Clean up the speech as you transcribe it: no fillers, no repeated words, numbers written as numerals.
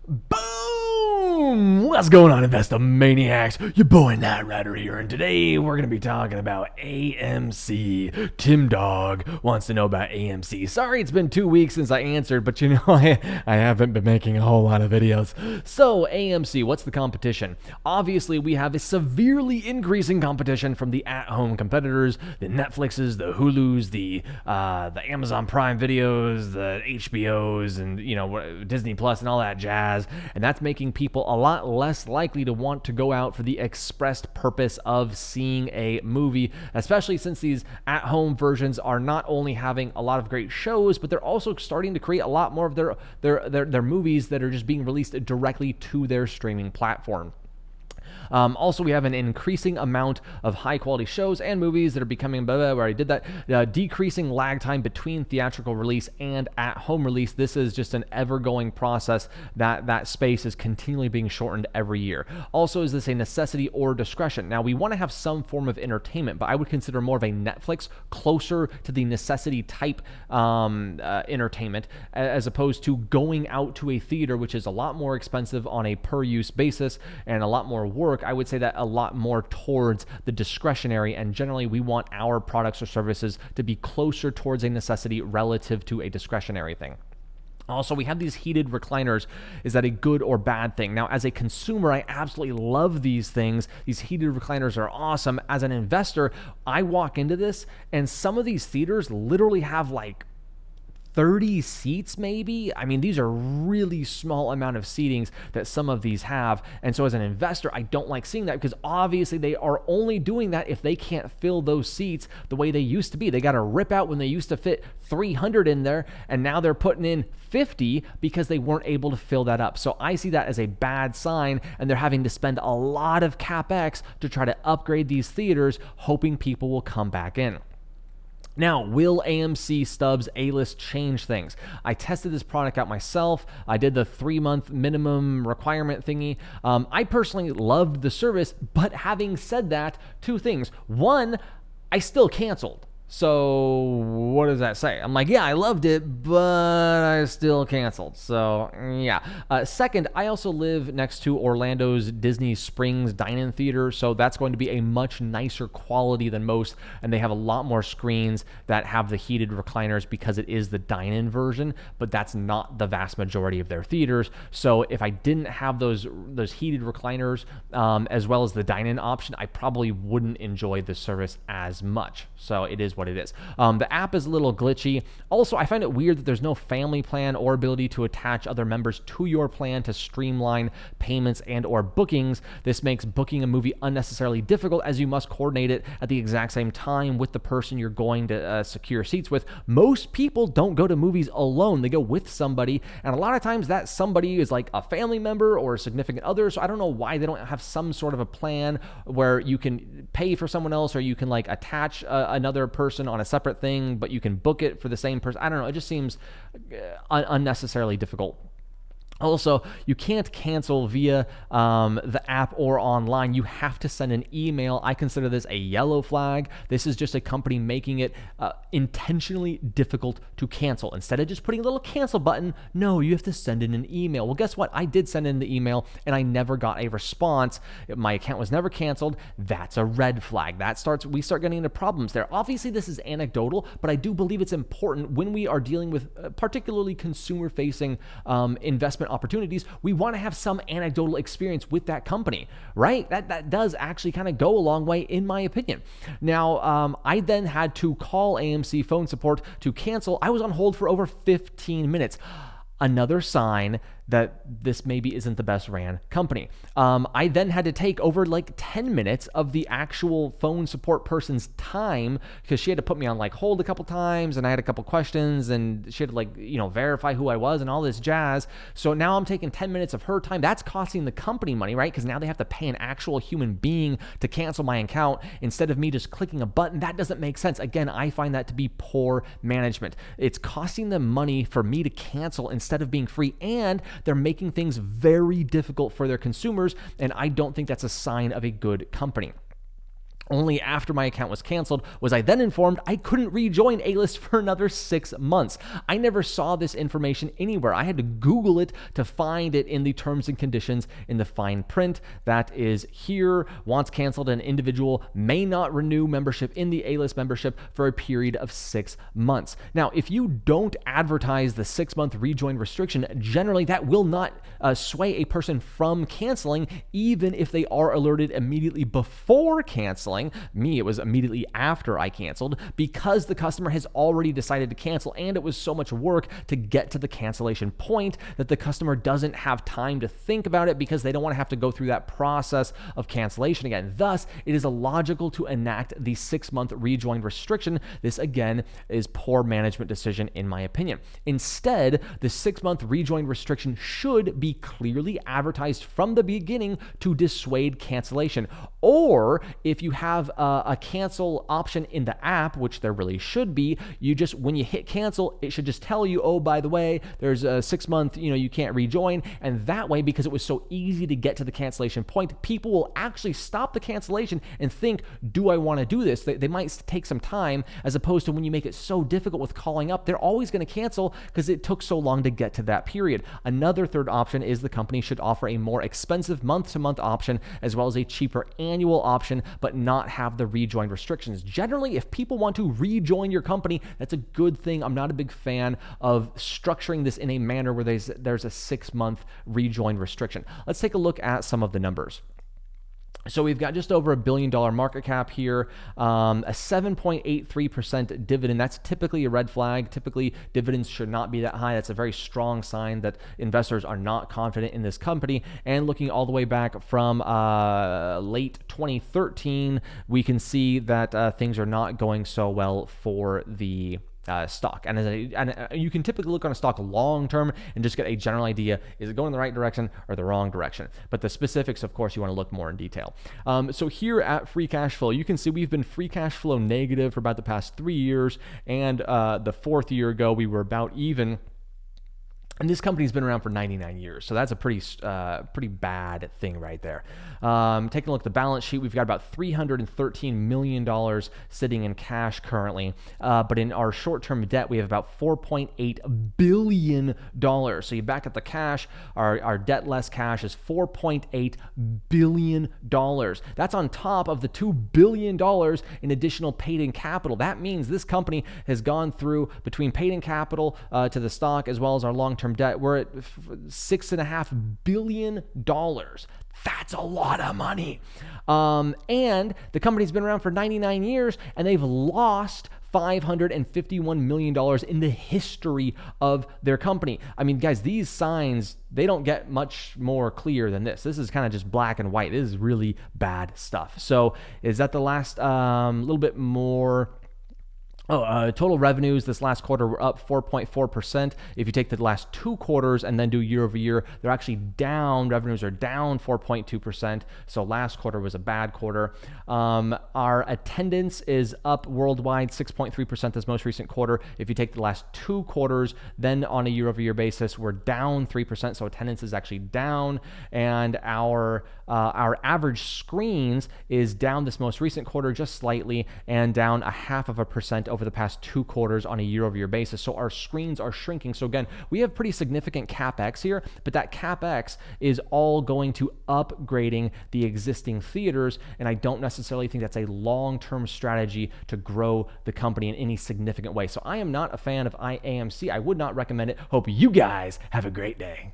Boom! What's going on, Investomaniacs? Your boy Knight Rider here, and today we're going to be talking about AMC. Tim Dog wants to know about AMC. Sorry, it's been 2 weeks since I answered, but I haven't been making a whole lot of videos. So, AMC, what's the competition? Obviously, we have a severely increasing competition from the at-home competitors, the Netflixes, the Hulus, the Amazon Prime videos, the HBOs, and Disney Plus and all that jazz. And that's making people a lot less likely to want to go out for the expressed purpose of seeing a movie, especially since these at-home versions are not only having a lot of great shows, but they're also starting to create a lot more of their movies that are just being released directly to their streaming platform. Also, we have an increasing amount of high-quality shows and movies that are becoming, we already did that, decreasing lag time between theatrical release and at-home release. This is just an ever-going process that space is continually being shortened every year. Also, is this a necessity or discretion? Now, we want to have some form of entertainment, but I would consider more of a Netflix, closer to the necessity type entertainment, as opposed to going out to a theater, which is a lot more expensive on a per-use basis and a lot more work. I would say that a lot more towards the discretionary, and generally we want our products or services to be closer towards a necessity relative to a discretionary thing. Also, we have these heated recliners. Is that a good or bad thing? Now, as a consumer, I absolutely love these things. These heated recliners are awesome. As an investor, I walk into this, and some of these theaters literally have like 30 seats maybe. I mean, these are really small amount of seatings that some of these have. And so as an investor, I don't like seeing that, because obviously they are only doing that if they can't fill those seats the way they used to be. They got to rip out when they used to fit 300 in there, and now they're putting in 50 because they weren't able to fill that up. So I see that as a bad sign, and they're having to spend a lot of CapEx to try to upgrade these theaters, hoping people will come back in. Now, will AMC Stubs A-List change things? I tested this product out myself. I did the 3-month minimum requirement thingy. I personally loved the service, but having said that, 2 things. One, I still canceled. So what does that say? I'm like, yeah, I loved it, but I still canceled. So yeah. Second, I also live next to Orlando's Disney Springs Dine-In Theater, so that's going to be a much nicer quality than most, and they have a lot more screens that have the heated recliners because it is the dine-in version, but that's not the vast majority of their theaters. So if I didn't have those heated recliners as well as the dine-in option, I probably wouldn't enjoy the service as much. So it is what it is. The app is a little glitchy. Also, I find it weird that there's no family plan or ability to attach other members to your plan to streamline payments and or bookings. This makes booking a movie unnecessarily difficult, as you must coordinate it at the exact same time with the person you're going to secure seats with. Most people don't go to movies alone. They go with somebody, and a lot of times that somebody is like a family member or a significant other. So I don't know why they don't have some sort of a plan where you can pay for someone else, or you can like attach another person on a separate thing, but you can book it for the same person. I don't know. It just seems unnecessarily difficult. Also, you can't cancel via the app or online. You have to send an email. I consider this a yellow flag. This is just a company making it intentionally difficult to cancel. Instead of just putting a little cancel button, no, you have to send in an email. Well, guess what? I did send in the email, and I never got a response. My account was never canceled. That's a red flag. We start getting into problems there. Obviously, this is anecdotal, but I do believe it's important when we are dealing with particularly consumer-facing investment opportunities. We want to have some anecdotal experience with that company, right? That does actually kind of go a long way, in my opinion. Now, I then had to call AMC phone support to cancel. I was on hold for over 15 minutes. Another sign that this maybe isn't the best ran company. I then had to take over like 10 minutes of the actual phone support person's time, because she had to put me on like hold a couple times, and I had a couple questions, and she had to like, verify who I was and all this jazz. So now I'm taking 10 minutes of her time. That's costing the company money, right? Because now they have to pay an actual human being to cancel my account instead of me just clicking a button. That doesn't make sense. Again, I find that to be poor management. It's costing them money for me to cancel instead of being free, and they're making things very difficult for their consumers, and I don't think that's a sign of a good company. Only after my account was canceled was I then informed I couldn't rejoin A-List for another 6 months. I never saw this information anywhere. I had to Google it to find it in the terms and conditions in the fine print that is here. Once canceled, an individual may not renew membership in the A-List membership for a period of 6 months. Now, if you don't advertise the 6-month rejoin restriction, generally that will not sway a person from canceling, even if they are alerted immediately before canceling. Me, it was immediately after I canceled, because the customer has already decided to cancel, and it was so much work to get to the cancellation point that the customer doesn't have time to think about it because they don't want to have to go through that process of cancellation again. Thus, it is illogical to enact the 6-month rejoin restriction. This, again, is poor management decision in my opinion. Instead, the 6-month rejoin restriction should be clearly advertised from the beginning to dissuade cancellation. Or if you have a cancel option in the app, which there really should be, you just, when you hit cancel, it should just tell you, oh, by the way, there's a 6-month, you can't rejoin. And that way, because it was so easy to get to the cancellation point, people will actually stop the cancellation and think, do I want to do this? They might take some time, as opposed to when you make it so difficult with calling up, they're always going to cancel because it took so long to get to that period. Another third option is the company should offer a more expensive month-to-month option, as well as a cheaper annual option, but not have the rejoin restrictions. Generally, if people want to rejoin your company, that's a good thing. I'm not a big fan of structuring this in a manner where there's a 6-month rejoin restriction. Let's take a look at some of the numbers. So we've got just over $1 billion market cap here, a 7.83% dividend. That's typically a red flag. Typically, dividends should not be that high. That's a very strong sign that investors are not confident in this company. And looking all the way back from late 2013, we can see that things are not going so well for the stock. And you can typically look on a stock long term and just get a general idea, is it going in the right direction or the wrong direction? But the specifics, of course, you want to look more in detail. So here at free cash flow, you can see we've been free cash flow negative for about the past 3 years, and the 4th year ago we were about even. And this company's been around for 99 years, so that's a pretty bad thing right there. Taking a look at the balance sheet, we've got about $313 million sitting in cash currently, but in our short-term debt, we have about $4.8 billion. So you back up the cash, our debt less cash is $4.8 billion. That's on top of the $2 billion in additional paid-in capital. That means this company has gone through, between paid-in capital to the stock as well as our long-term debt, we're at $6.5 billion. That's a lot of money. And the company's been around for 99 years, and they've lost $551 million in the history of their company. I mean, guys, these signs, they don't get much more clear than this. This is kind of just black and white. This is really bad stuff. So is that the last little bit more? Total revenues this last quarter were up 4.4%. If you take the last 2 quarters and then do year over year, they're actually down. Revenues are down 4.2%. So last quarter was a bad quarter. Our attendance is up worldwide 6.3% this most recent quarter. If you take the last 2 quarters, then on a year over year basis, we're down 3%. So attendance is actually down, and our average screens is down this most recent quarter just slightly, and down 0.5% over the past 2 quarters on a year-over-year basis. So our screens are shrinking. So again, we have pretty significant CapEx here, but that CapEx is all going to upgrading the existing theaters, and I don't necessarily think that's a long-term strategy to grow the company in any significant way. So I am not a fan of AMC. I would not recommend it. Hope you guys have a great day.